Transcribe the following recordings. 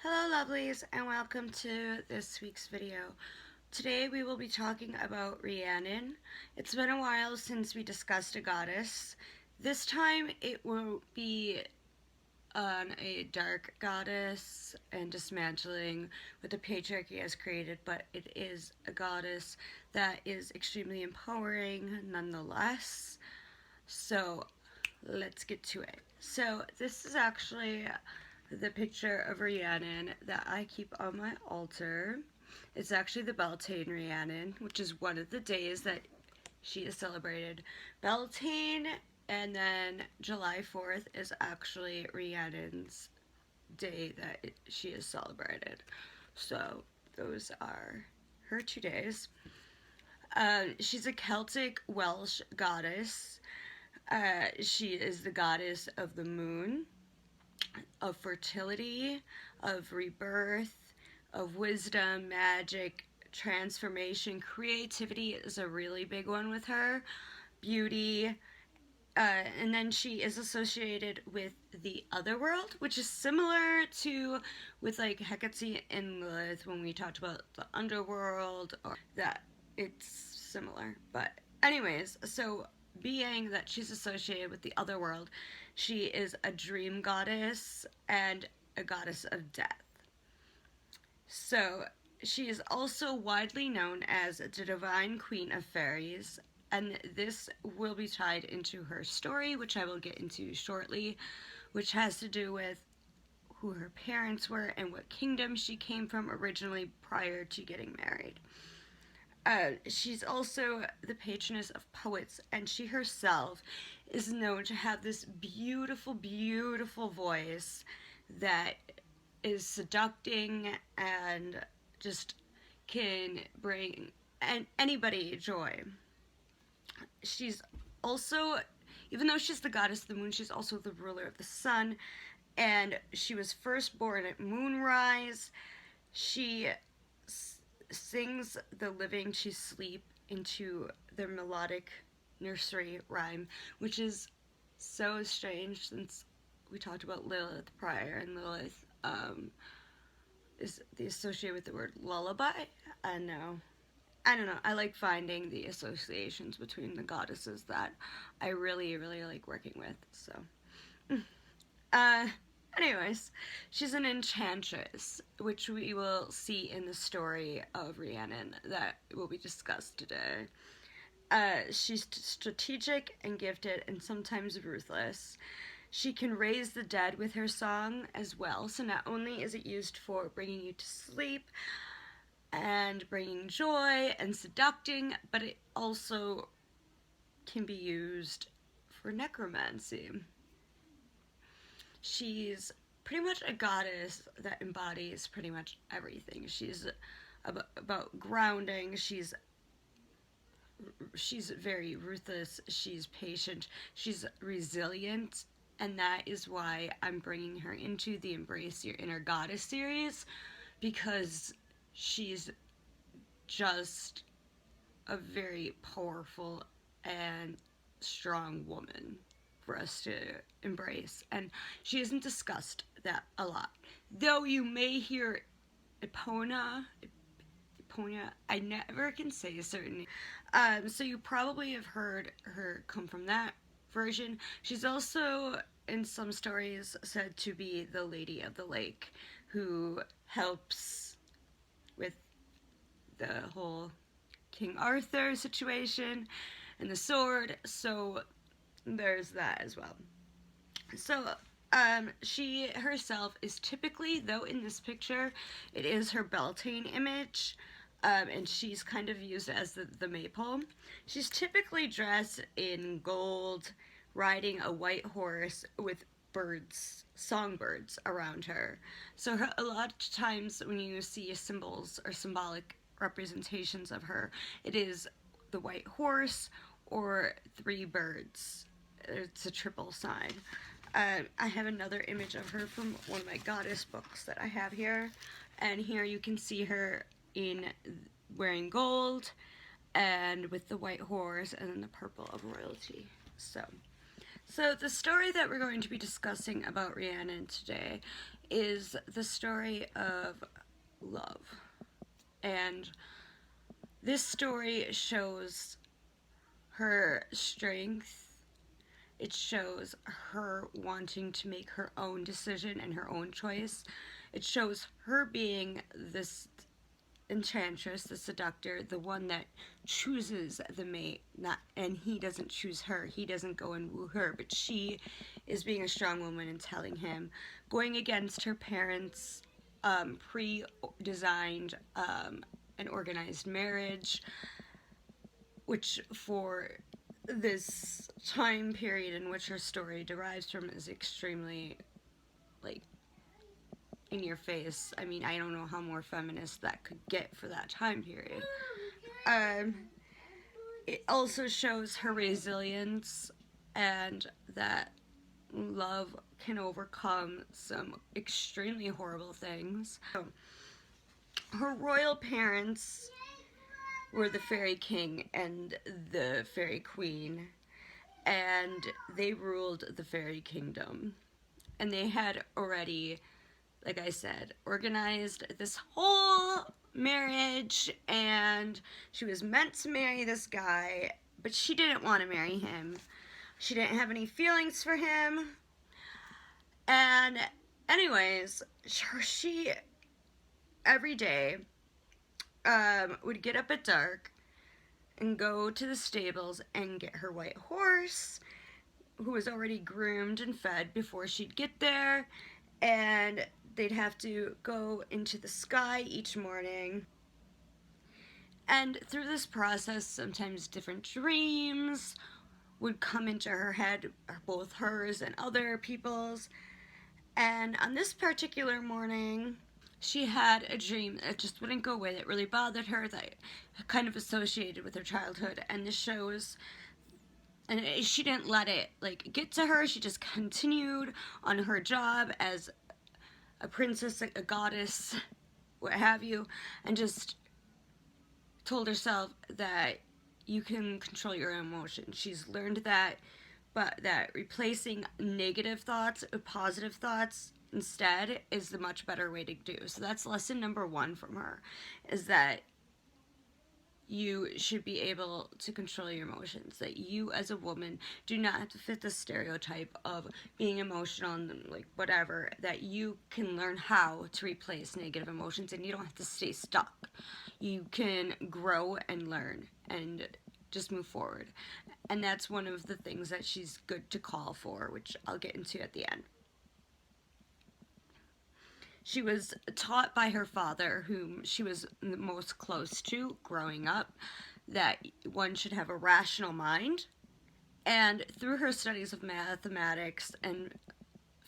Hello lovelies and welcome to this week's video. Today we will be talking about Rhiannon. It's been a while since we discussed a goddess. This time it will be on a dark goddess and dismantling what the patriarchy has created, but it is a goddess that is extremely empowering nonetheless. So let's get to it. So this is actually the picture of Rhiannon that I keep on my altar. It's actually the Beltane Rhiannon, which is one of the days that she is celebrated. Beltane, and then July 4th is actually Rhiannon's day that she is celebrated. So those are her 2 days. She's a Celtic Welsh goddess. She is the goddess of the moon, of fertility, of rebirth, of wisdom, magic, transformation. Creativity is a really big one with her. Beauty. And then she is associated with the other world, which is similar to with like Hecate and Lilith when we talked about the underworld, or that it's similar. But anyways, so being that she's associated with the other world, she is a dream goddess and a goddess of death. So she is also widely known as the divine queen of fairies, and this will be tied into her story, which I will get into shortly, which has to do with who her parents were and what kingdom she came from originally prior to getting married. She's also the patroness of poets, and she herself is known to have this beautiful, beautiful voice that is seducing and just can bring anybody joy. She's also, even though she's the goddess of the moon, she's also the ruler of the sun, and she was first born at moonrise. She sings the living to sleep into their melodic nursery rhyme, which is so strange since we talked about Lilith prior, and Lilith is the associated with the word lullaby. I don't know. I like finding the associations between the goddesses that I really, really like working with. So, anyways, she's an enchantress, which we will see in the story of Rhiannon that will be discussed today. She's strategic and gifted and sometimes ruthless. She can raise the dead with her song as well, so not only is it used for bringing you to sleep and bringing joy and seducting, but it also can be used for necromancy. She's pretty much a goddess that embodies pretty much everything. She's about grounding. She's very ruthless. She's patient. She's resilient. And that is why I'm bringing her into the Embrace Your Inner Goddess series, because she's just a very powerful and strong woman for us to embrace, and she isn't discussed that a lot, though you may hear Epona, I never can say a certain so you probably have heard her come from that version. She's also in some stories said to be the Lady of the Lake, who helps with the whole King Arthur situation and the sword, so there's that as well. So she herself is typically, though in this picture it is her Beltane image, and she's kind of used as the maypole. She's typically dressed in gold, riding a white horse with birds, songbirds around her. So a lot of times when you see symbols or symbolic representations of her, it is the white horse or 3 birds. It's a triple sign. I have another image of her from one of my goddess books that I have here, and here you can see her in wearing gold and with the white horse and then the purple of royalty. So So the story that we're going to be discussing about Rhiannon today is the story of love. And this story shows her strength. It shows her wanting to make her own decision and her own choice. It shows her being this enchantress, the seductor, the one that chooses the mate, and he doesn't choose her. He doesn't go and woo her, but she is being a strong woman and telling him, going against her parents' pre-designed and organized marriage, which for this time period in which her story derives from is extremely, like, in your face. I mean, I don't know how more feminist that could get for that time period. It also shows her resilience and that love can overcome some extremely horrible things. So, her royal parents were the fairy king and the fairy queen, and they ruled the fairy kingdom. And they had already, like I said, organized this whole marriage, and she was meant to marry this guy, but she didn't want to marry him. She didn't have any feelings for him. And anyways, she every day would get up at dark and go to the stables and get her white horse, who was already groomed and fed before she'd get there, and they'd have to go into the sky each morning. And through this process, sometimes different dreams would come into her head, both hers and other people's. And on this particular morning, she had a dream that just wouldn't go away, that really bothered her, that kind of associated with her childhood. And this shows, and she didn't let it get to her. She just continued on her job as a princess, a goddess, what have you, and just told herself that you can control your emotions. She's learned that, but that replacing negative thoughts with positive thoughts instead is the much better way to do. So that's lesson number 1 from her, is that you should be able to control your emotions, that you as a woman do not have to fit the stereotype of being emotional and whatever, that you can learn how to replace negative emotions and you don't have to stay stuck. You can grow and learn and just move forward. And that's one of the things that she's good to call for, which I'll get into at the end. She was taught by her father, whom she was the most close to growing up, that one should have a rational mind. And through her studies of mathematics and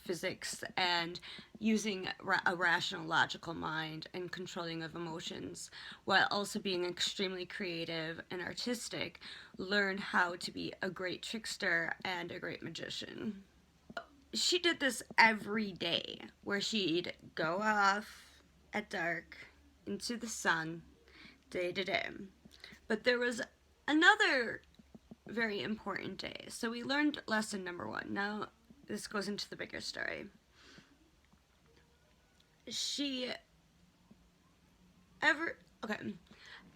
physics and using a rational, logical mind and controlling of emotions, while also being extremely creative and artistic, learned how to be a great trickster and a great magician. She did this every day, where she'd go off at dark into the sun, day to day. But there was another very important day. So we learned lesson number 1. Now this goes into the bigger story.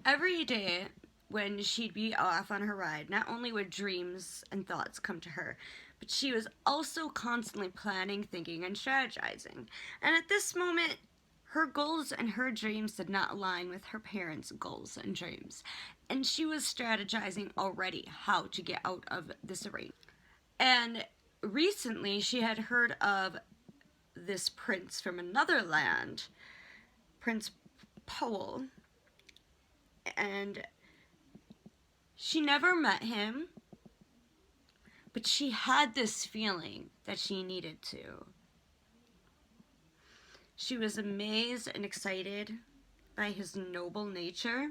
Every day when she'd be off on her ride, not only would dreams and thoughts come to her, but she was also constantly planning, thinking, and strategizing. And at this moment, her goals and her dreams did not align with her parents' goals and dreams. And she was strategizing already how to get out of this arrangement. And recently, she had heard of this prince from another land, Prince Powell. And she never met him, but she had this feeling that she needed to. She was amazed and excited by his noble nature.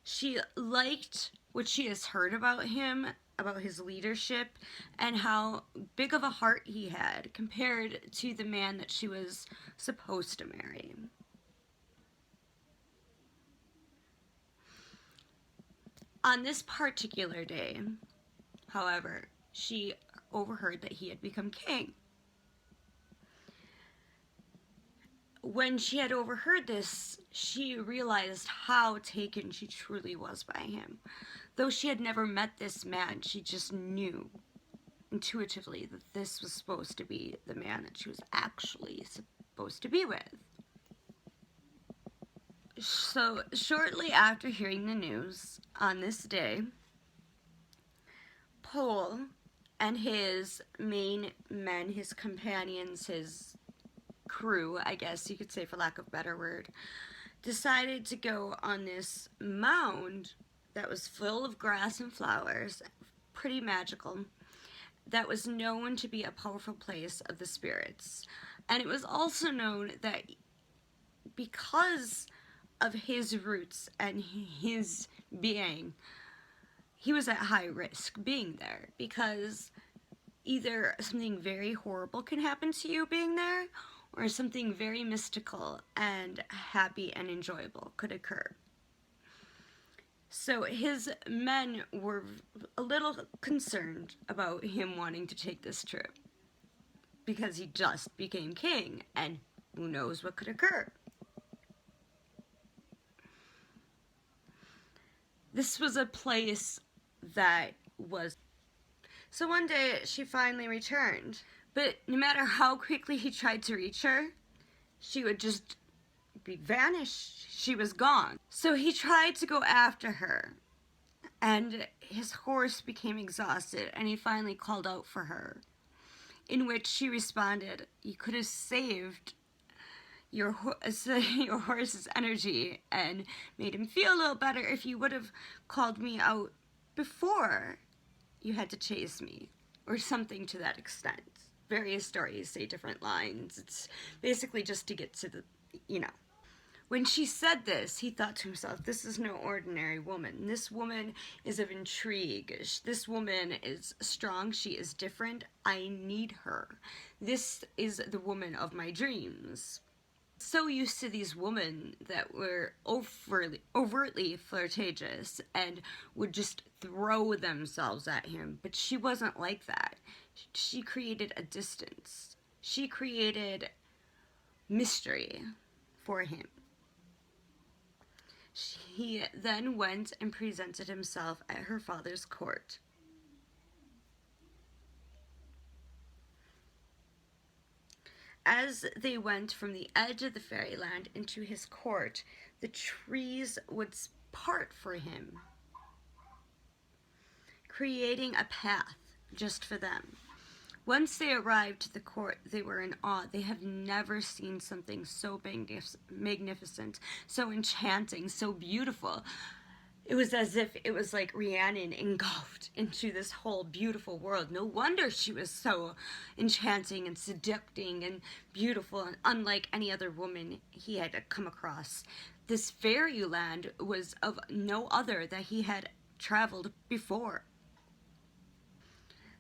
She liked what she has heard about him, about his leadership, and how big of a heart he had compared to the man that she was supposed to marry. On this particular day, However, she overheard that he had become king. When she had overheard this, she realized how taken she truly was by him. Though she had never met this man, she just knew intuitively that this was supposed to be the man that she was actually supposed to be with. So, shortly after hearing the news, on this day, Paul and his main men, his companions, his crew, I guess you could say for lack of a better word, decided to go on this mound that was full of grass and flowers, pretty magical, that was known to be a powerful place of the spirits. And it was also known that because of his roots and his being, he was at high risk being there, because either something very horrible can happen to you being there, or something very mystical and happy and enjoyable could occur. So his men were a little concerned about him wanting to take this trip, because he just became king, and who knows what could occur. This was a place that was... So one day she finally returned, but no matter how quickly he tried to reach her, she would just be vanished. She was gone. So he tried to go after her, and his horse became exhausted, and he finally called out for her, in which she responded, "You could have saved your horse's energy and made him feel a little better if you would have called me out before you had to chase me," or something to that extent. Various stories say different lines. It's basically just to get to the, When she said this, he thought to himself, this is no ordinary woman. This woman is of intrigue. This woman is strong. She is different. I need her. This is the woman of my dreams. So used to these women that were overtly flirtatious and would just throw themselves at him, but she wasn't like that. She created a distance. She created mystery for him. He then went and presented himself at her father's court. As they went from the edge of the fairyland into his court, the trees would part for him, creating a path just for them. Once they arrived to the court, they were in awe. They had never seen something so magnificent, so enchanting, so beautiful. It was as if it was like Rhiannon engulfed into this whole beautiful world. No wonder she was so enchanting and seducting and beautiful, and unlike any other woman he had come across. This fairyland was of no other that he had traveled before.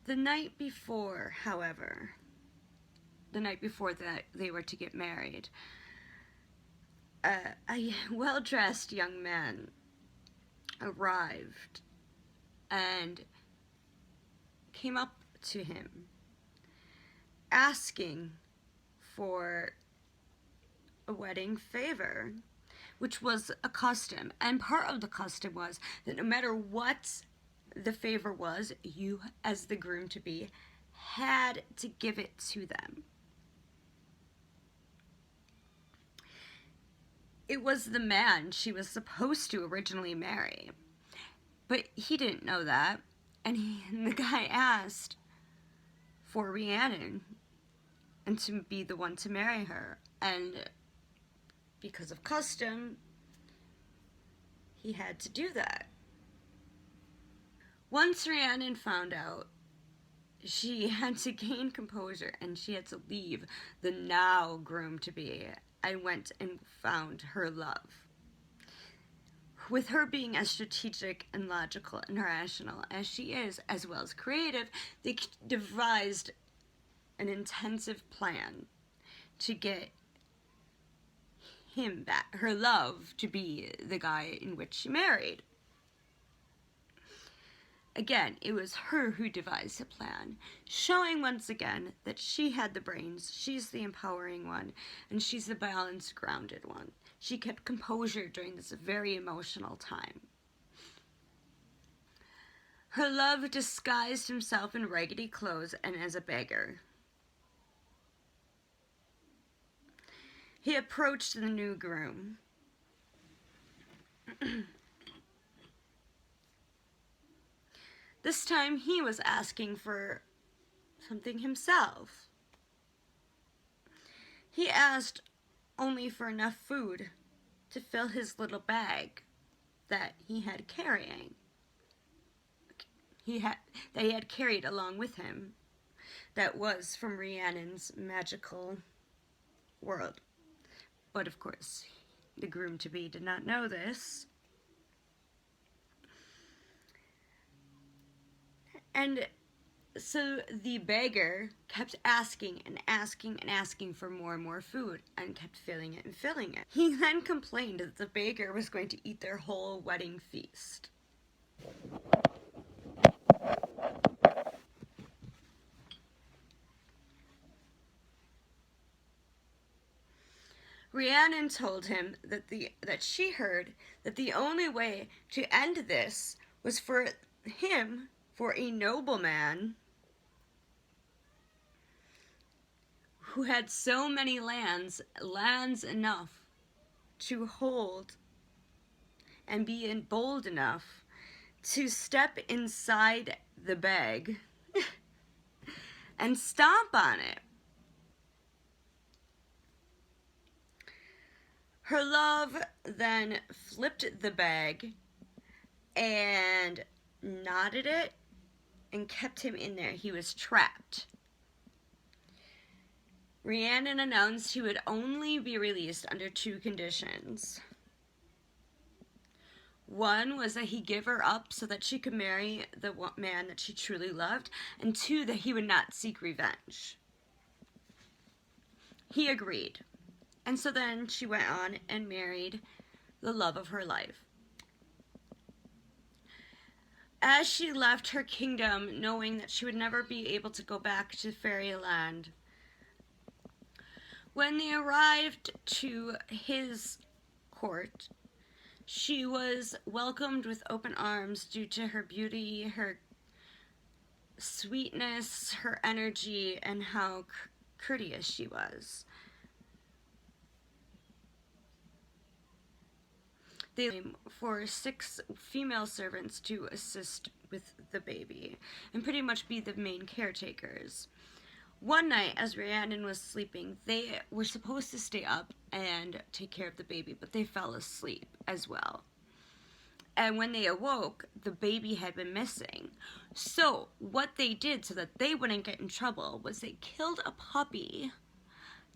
The night before, however, the night before that they were to get married, a well-dressed young man arrived and came up to him asking for a wedding favor, which was a custom. And part of the custom was that no matter what the favor was, you as the groom-to-be had to give it to them. It was the man she was supposed to originally marry, but he didn't know that, and the guy asked for Rhiannon and to be the one to marry her, and because of custom, he had to do that. Once Rhiannon found out, she had to gain composure, and she had to leave the now groom-to-be and went and found her love. With her being as strategic and logical and rational as she is, as well as creative, they devised an intensive plan to get him back, her love, to be the guy in which she married. Again, it was her who devised the plan, showing once again that she had the brains, she's the empowering one, and she's the balanced, grounded one. She kept composure during this very emotional time. Her love disguised himself in raggedy clothes and as a beggar. He approached the new groom. This time he was asking for something himself. He asked only for enough food to fill his little bag that he had carrying. That he had carried along with him. That was from Rhiannon's magical world. But of course, the groom-to-be did not know this. And so the beggar kept asking and asking and asking for more and more food and kept filling it and filling it. He then complained that the beggar was going to eat their whole wedding feast. Rhiannon told him that she heard that the only way to end this was for a nobleman who had so many lands enough to hold and be bold enough to step inside the bag and stomp on it. Her love then flipped the bag and knotted it and kept him in there. He was trapped. Rhiannon announced he would only be released under two conditions. One was that he give her up so that she could marry the man that she truly loved, and two, that he would not seek revenge. He agreed. And so then she went on and married the love of her life. As she left her kingdom, knowing that she would never be able to go back to fairyland, when they arrived to his court, she was welcomed with open arms due to her beauty, her sweetness, her energy, and how courteous she was. They for 6 female servants to assist with the baby and pretty much be the main caretakers. One night, as Rhiannon was sleeping, they were supposed to stay up and take care of the baby, but they fell asleep as well. And when they awoke, the baby had been missing. So what they did so that they wouldn't get in trouble was they killed a puppy,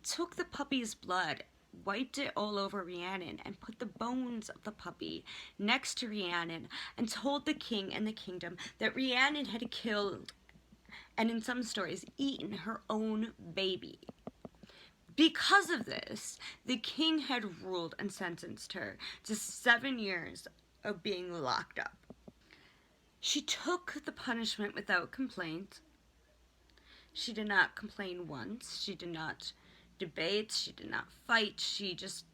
took the puppy's blood, wiped it all over Rhiannon, and put the bones of the puppy next to Rhiannon, and told the king and the kingdom that Rhiannon had killed, and in some stories, eaten her own baby. Because of this, the king had ruled and sentenced her to 7 years of being locked up. She took the punishment without complaint. She did not complain once. She did not debate. She did not fight. She just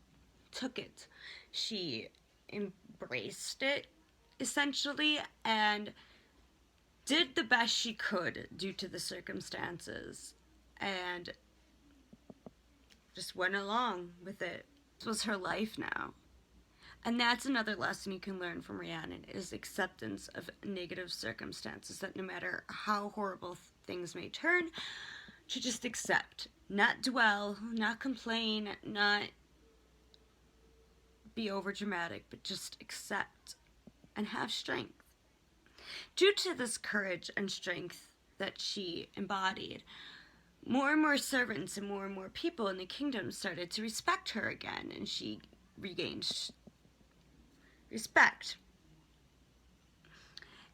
took it. She embraced it, essentially, and did the best she could due to the circumstances, and just went along with it. This was her life now. And that's another lesson you can learn from Rhiannon, is acceptance of negative circumstances, that no matter how horrible things may turn, to just accept, not dwell, not complain, not be overdramatic, but just accept and have strength. Due to this courage and strength that she embodied, more and more servants and more people in the kingdom started to respect her again, and she regained respect.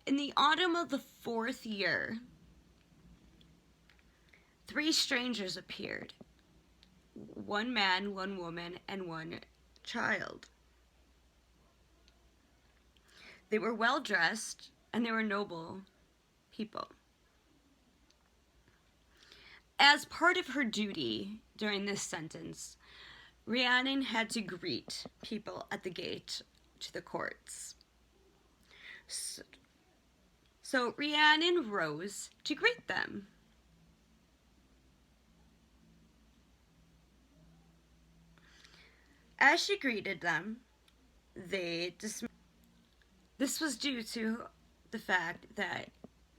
In the autumn of the 4th year, 3 strangers appeared. 1 man, 1 woman, and 1 child. They were well dressed and they were noble people. As part of her duty during this sentence, Rhiannon had to greet people at the gate to the courts. So Rhiannon rose to greet them. As she greeted them, they dismissed. This was due to the fact that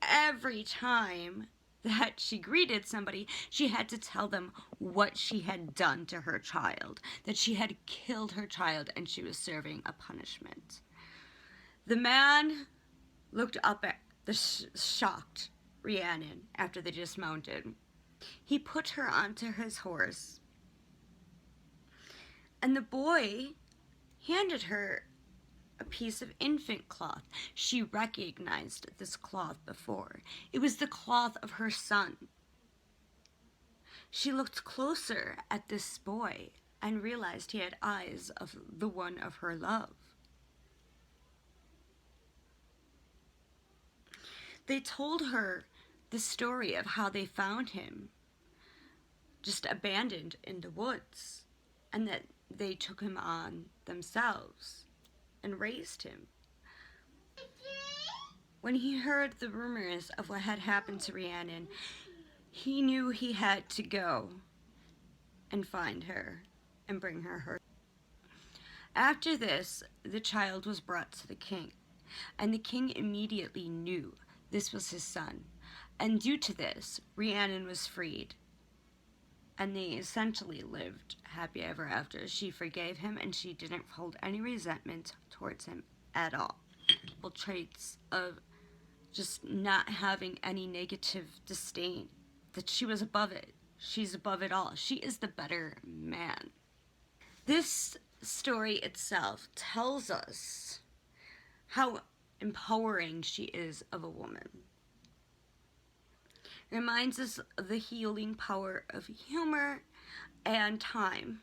every time that she greeted somebody, she had to tell them what she had done to her child, that she had killed her child and she was serving a punishment. The man looked up at the shocked Rhiannon after they dismounted. He put her onto his horse, and the boy handed her a piece of infant cloth. She recognized this cloth before. It was the cloth of her son. She looked closer at this boy and realized he had eyes of the one of her love. They told her the story of how they found him, just abandoned in the woods, and that they took him on themselves and raised him. When he heard the rumors of what had happened to Rhiannon, he knew he had to go and find her and bring her. After this, the child was brought to the king, and the king immediately knew this was his son, and due to this, Rhiannon was freed, and they essentially lived happy ever after. She forgave him, and she didn't hold any resentment towards him at all. Well, traits of just not having any negative disdain, that she was above it. She's above it all. She is the better man. This story itself tells us how empowering she is of a woman. It reminds us of the healing power of humor and time.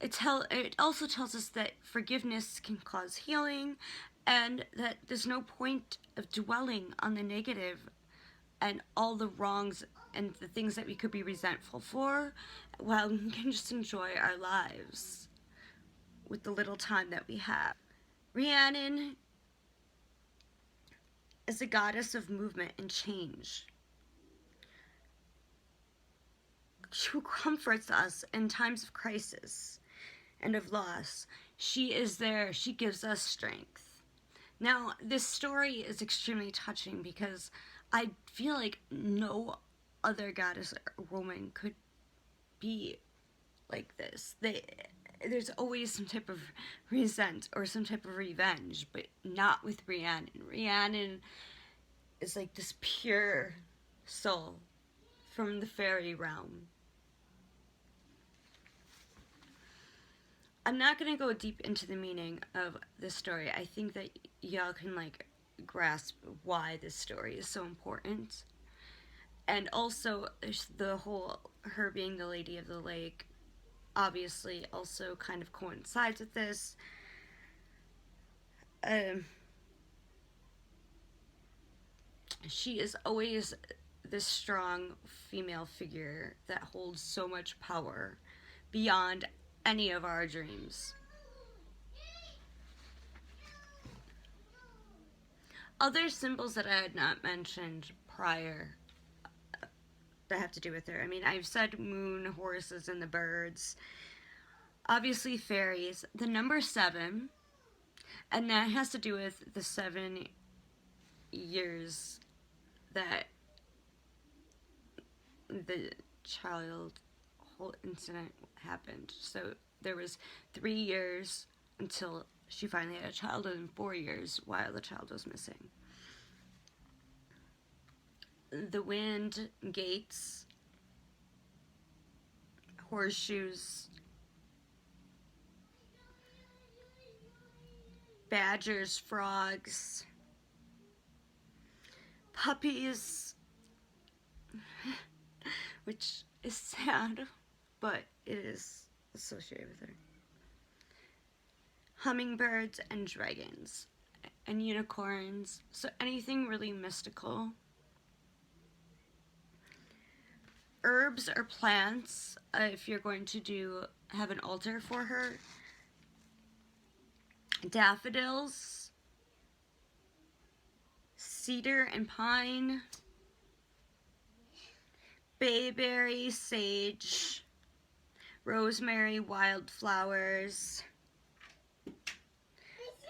It also tells us that forgiveness can cause healing, and that there's no point of dwelling on the negative and all the wrongs and the things that we could be resentful for, while we can just enjoy our lives with the little time that we have. Rhiannon is a goddess of movement and change, who comforts us in times of crisis and of loss. She is there. She gives us strength. Now, this story is extremely touching because I feel like no other goddess or woman could be like this. There's always some type of resent or some type of revenge, but not with Rhiannon. Rhiannon is like this pure soul from the fairy realm. I'm not going to go deep into the meaning of this story. I think that y'all can grasp why this story is so important. And also the whole her being the Lady of the Lake obviously also kind of coincides with this. She is always this strong female figure that holds so much power beyond any of our dreams. Other symbols that I had not mentioned prior that have to do with her. I mean, I've said moon, horses, and the birds. Obviously, fairies. The number 7, and that has to do with the 7 years that the child whole incident happened. So there was 3 years until she finally had a child, and 4 years while the child was missing. The wind, gates, horseshoes, badgers, frogs, puppies, which is sad, but it is associated with her. Hummingbirds and dragons. and unicorns, so anything really mystical. Herbs or plants, if you're going to have an altar for her. Daffodils, cedar and pine, bayberry, sage, rosemary, wildflowers,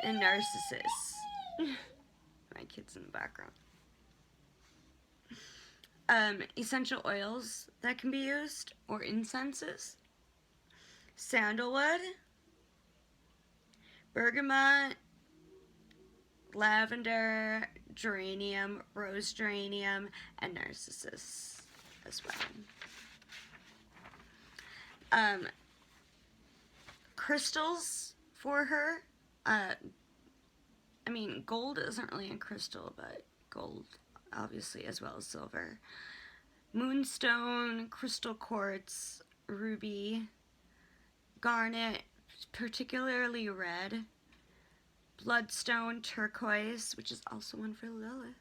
and narcissus. My kid's in the background. Essential oils that can be used, or incenses. Sandalwood, bergamot, lavender, geranium, rose geranium, and narcissus as well. Crystals for her. I mean, gold isn't really a crystal, but gold, obviously, as well as silver. Moonstone, crystal quartz, ruby, garnet, particularly red, bloodstone, turquoise, which is also one for Lilith,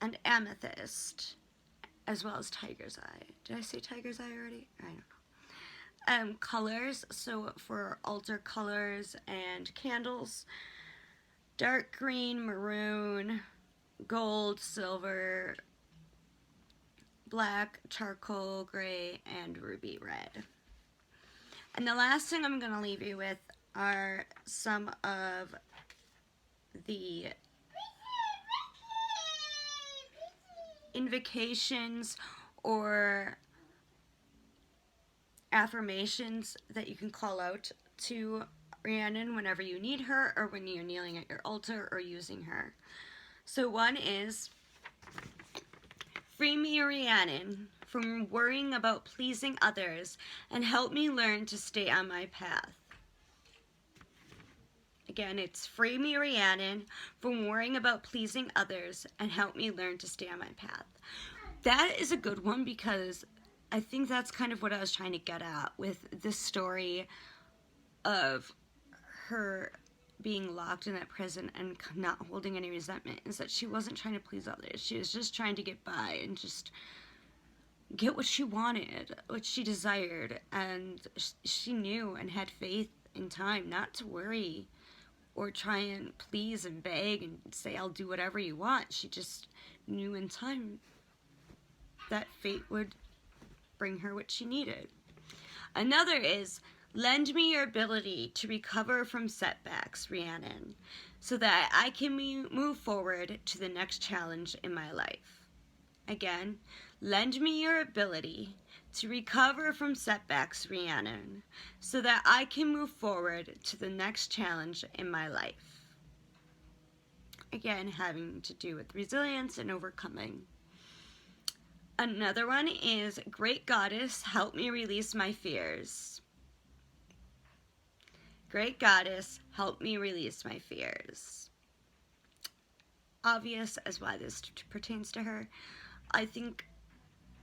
and amethyst, as well as tiger's eye. Did I say tiger's eye already? I don't know. Colors, so for altar colors and candles, dark green, maroon, gold, silver, black, charcoal, gray, and ruby red. And the last thing I'm going to leave you with are some of the invocations or affirmations that you can call out to Rhiannon whenever you need her, or when you're kneeling at your altar or using her. So one is, free me, Rhiannon, from worrying about pleasing others, and help me learn to stay on my path. Again, it's free me, Rhiannon, from worrying about pleasing others, and help me learn to stay on my path. That is a good one, because I think that's kind of what I was trying to get at with this story of her being locked in that prison and not holding any resentment, is that she wasn't trying to please others. She was just trying to get by and just get what she wanted, what she desired, and she knew and had faith in time not to worry or try and please and beg and say, I'll do whatever you want. She just knew in time that fate would bring her what she needed. Another is, lend me your ability to recover from setbacks, Rhiannon, so that I can move forward to the next challenge in my life. Again, lend me your ability to recover from setbacks, Rhiannon, so that I can move forward to the next challenge in my life. Again, having to do with resilience and overcoming. Another one is, Great Goddess, help me release my fears. Great Goddess, help me release my fears. Obvious as why this pertains to her. I think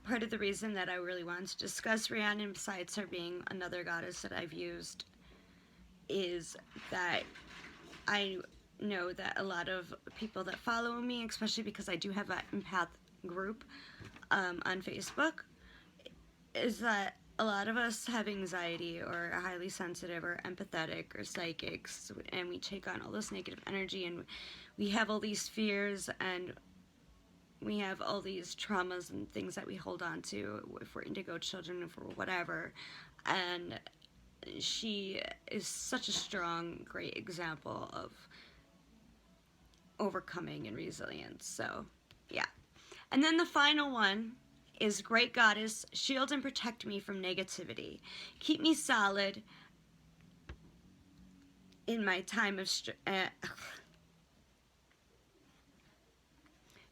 part of the reason that I really wanted to discuss Rhiannon, besides her being another goddess that I've used, is that I know that a lot of people that follow me, especially because I do have an empath group on Facebook, is that a lot of us have anxiety or are highly sensitive or empathetic or psychics, and we take on all this negative energy, and we have all these fears, and we have all these traumas and things that we hold on to if we're indigo children, if we're whatever. And she is such a strong, great example of overcoming and resilience. So, yeah. And then the final one is, Great Goddess, shield and protect me from negativity. Keep me solid in my time of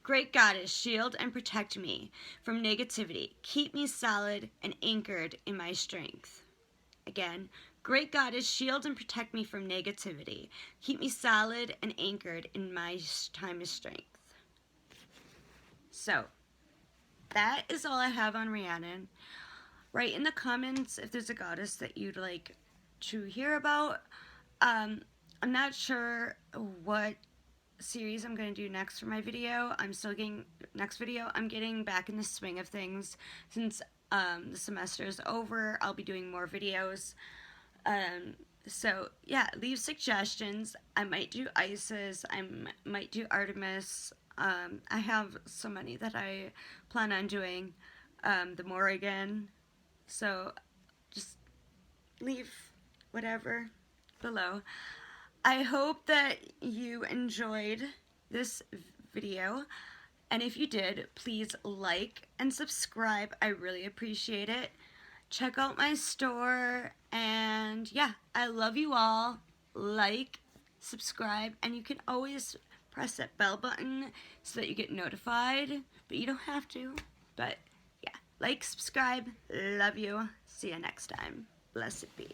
Great Goddess, shield and protect me from negativity. Keep me solid and anchored in my strength. Again, Great Goddess, shield and protect me from negativity. Keep me solid and anchored in my time of strength. So, that is all I have on Rhiannon. Write in the comments if there's a goddess that you'd like to hear about. I'm not sure what series I'm going to do next for my video. I'm getting back in the swing of things since the semester is over. I'll be doing more videos. So yeah, leave suggestions. I might do Isis. Might do Artemis. I have so many that I plan on doing. The Morrigan. So just leave whatever below. I hope that you enjoyed this video. And if you did, please like and subscribe. I really appreciate it. Check out my store. And yeah, I love you all. Like, subscribe, and you can always press that bell button so that you get notified. But you don't have to. But yeah, like, subscribe. Love you. See you next time. Blessed be.